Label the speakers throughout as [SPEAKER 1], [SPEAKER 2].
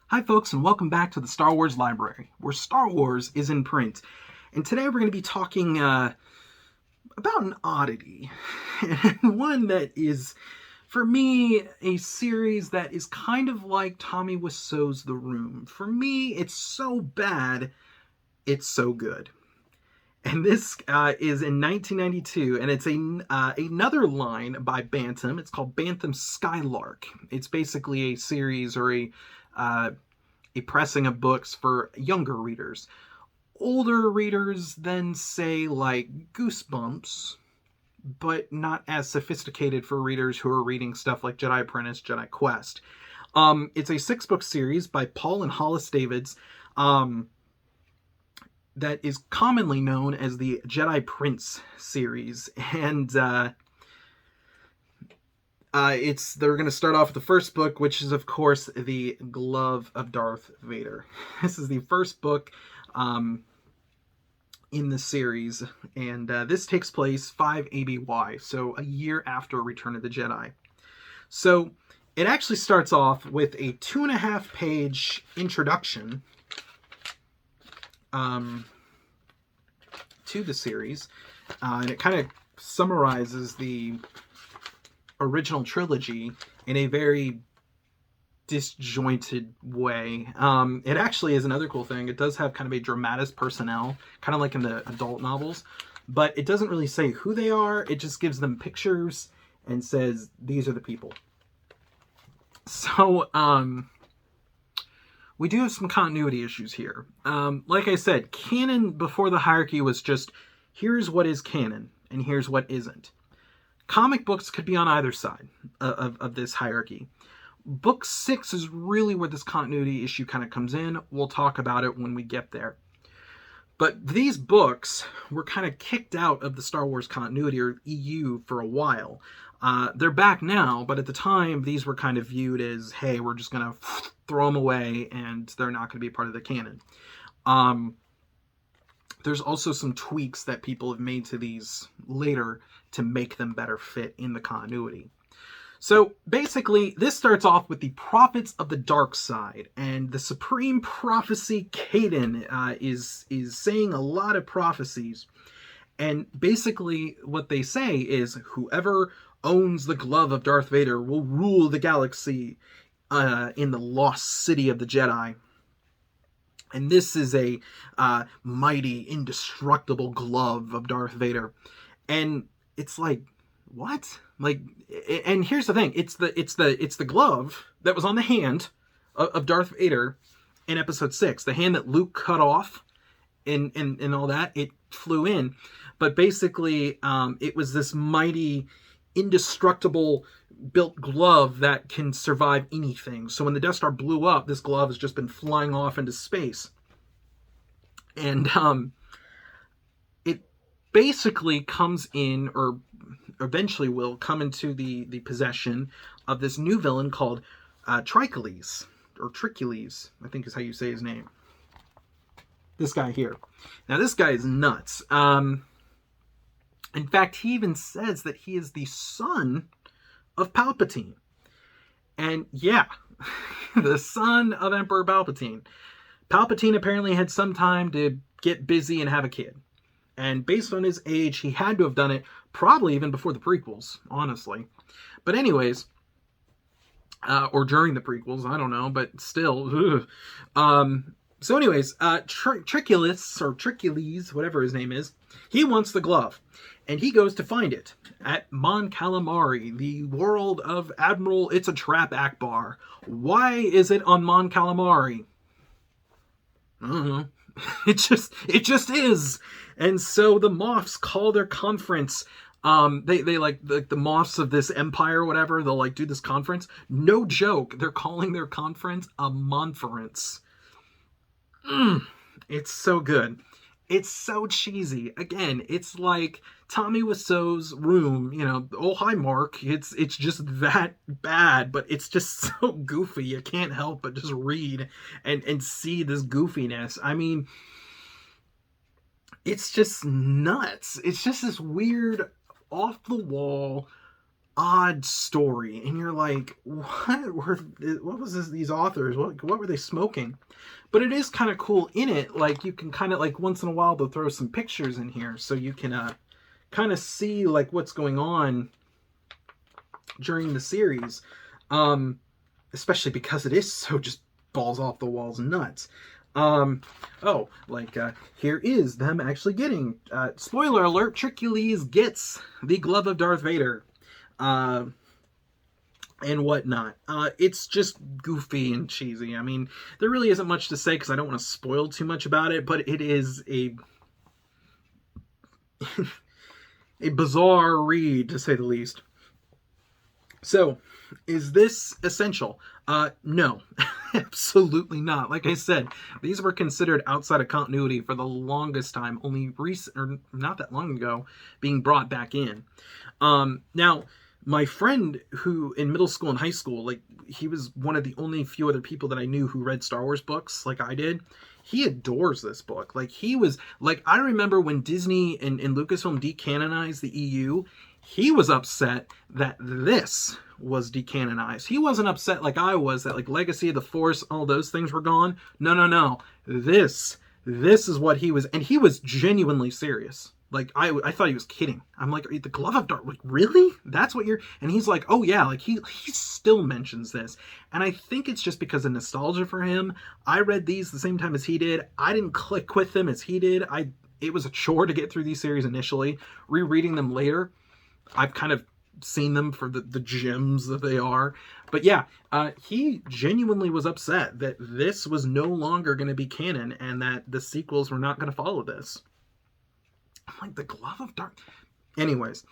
[SPEAKER 1] Hi folks, and welcome back to the Star Wars Library, where Star Wars is in print. And today we're going to be talking about an oddity, and one that is, for me, a series that is kind of like Tommy Wiseau's The Room. For me, it's so bad, it's so good. And this is in 1992, and it's another line by Bantam. It's called Bantam Skylark. It's basically a series or a pressing of books for younger readers. Older readers then say like Goosebumps, but not as sophisticated for readers who are reading stuff like Jedi Prince, Jedi Quest. It's a 6-book series by Paul and Hollis Davids that is commonly known as the Jedi Prince series. And they're going to start off with the first book, which is, of course, The Glove of Darth Vader. This is the first book in the series, and this takes place 5 ABY, so a year after Return of the Jedi. So it actually starts off with a 2.5-page introduction to the series, and it kind of summarizes the original trilogy in a very disjointed way. It actually is another cool thing. It does have kind of a dramatis personnel, kind of like in the adult novels, but it doesn't really say who they are. It just gives them pictures and says, these are the people. So, we do have some continuity issues here. Like I said, canon before the hierarchy was just, here's what is canon, and here's what isn't. Comic books could be on either side of this hierarchy. Book 6 is really where this continuity issue kind of comes in. We'll talk about it when we get there. But these books were kind of kicked out of the Star Wars continuity, or EU, for a while. They're back now, but at the time, these were kind of viewed as, hey, we're just going to throw them away, and they're not going to be part of the canon. There's also some tweaks that people have made to these later to make them better fit in the continuity. So basically, this starts off with the prophets of the dark side, and the supreme prophecy Caden is saying a lot of prophecies. And basically what they say is whoever owns the glove of Darth Vader will rule the galaxy in the lost city of the Jedi. And this is a mighty, indestructible glove of Darth Vader. And it's like, what? Like, and here's the thing: it's the glove that was on the hand of Darth Vader in Episode 6, the hand that Luke cut off, and all that. It flew in, but basically, it was this mighty, indestructible built glove that can survive anything. So when the Death Star blew up, this glove has just been flying off into space, and it basically comes in, or eventually will come into the possession of this new villain called Tricules, or Tricules, I think is how you say his name. This guy here. Now this guy is nuts. In fact, he even says that he is the son of Palpatine. And yeah, the son of Emperor Palpatine. Palpatine apparently had some time to get busy and have a kid. And based on his age, he had to have done it probably even before the prequels, honestly. But anyways, or during the prequels, I don't know, but still. So anyways, Tricules, or Tricules, whatever his name is, he wants the glove. And he goes to find it at Mon Calamari, the world of Admiral It's a Trap Akbar. Why is it on Mon Calamari? I don't know. It just is. And so the Moffs call their conference. They like the Moffs of this empire or whatever, they'll like do this conference. No joke, they're calling their conference a Monference. It's so good. It's so cheesy. Again, it's like Tommy Wiseau's Room, oh hi Mark. It's just that bad, but it's just so goofy. You can't help but just read and see this goofiness. I mean, it's just nuts. It's just this weird, off the wall, odd story, and you're like, what was this, these authors, what were they smoking? But it is kind of cool in it. Like, you can kind of, like, once in a while they'll throw some pictures in here so you can kind of see like what's going on during the series, especially because it is so just balls off the walls nuts. Here is them actually getting, spoiler alert, Hercules gets the glove of Darth Vader, and whatnot. It's just goofy and cheesy. I mean, there really isn't much to say because I don't want to spoil too much about it, but it is a a bizarre read, to say the least. So, is this essential? No, absolutely not. Like I said, these were considered outside of continuity for the longest time, only recent, or not that long ago, being brought back in. Now, my friend who in middle school and high school, like, he was one of the only few other people that I knew who read Star Wars books like I did. He adores this book. Like, he was, like, I remember when Disney and Lucasfilm decanonized the EU, he was upset that this was decanonized. He wasn't upset like I was that, like, Legacy of the Force, all those things were gone. No. This is what he was, and he was genuinely serious. Like, I thought he was kidding. I'm like, the glove of Darth, like, really? That's what you're... And he's like, oh yeah, like, he still mentions this. And I think it's just because of nostalgia for him. I read these the same time as he did. I didn't click with them as he did. It was a chore to get through these series initially. Rereading them later, I've kind of seen them for the gems that they are. But yeah, he genuinely was upset that this was no longer going to be canon and that the sequels were not going to follow this. I'm like, the glove of Darth... Anyways,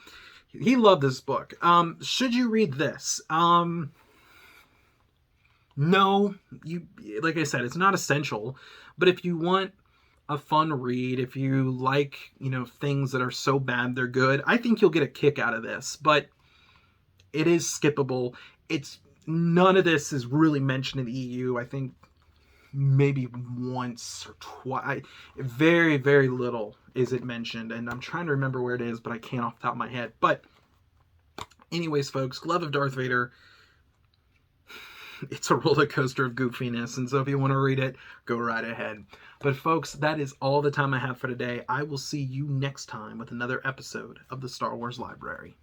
[SPEAKER 1] he loved this book. Should you read this? No, like I said, it's not essential, but if you want a fun read, if you like, things that are so bad they're good, I think you'll get a kick out of this. But it is skippable. None of this is really mentioned in the EU. I think maybe once or twice. Very, very little is it mentioned, and I'm trying to remember where it is, but I can't off the top of my head. But anyways, folks, Glove of Darth Vader, it's a roller coaster of goofiness, and so if you want to read it, go right ahead. But folks, that is all the time I have for today. I will see you next time with another episode of the Star Wars Library.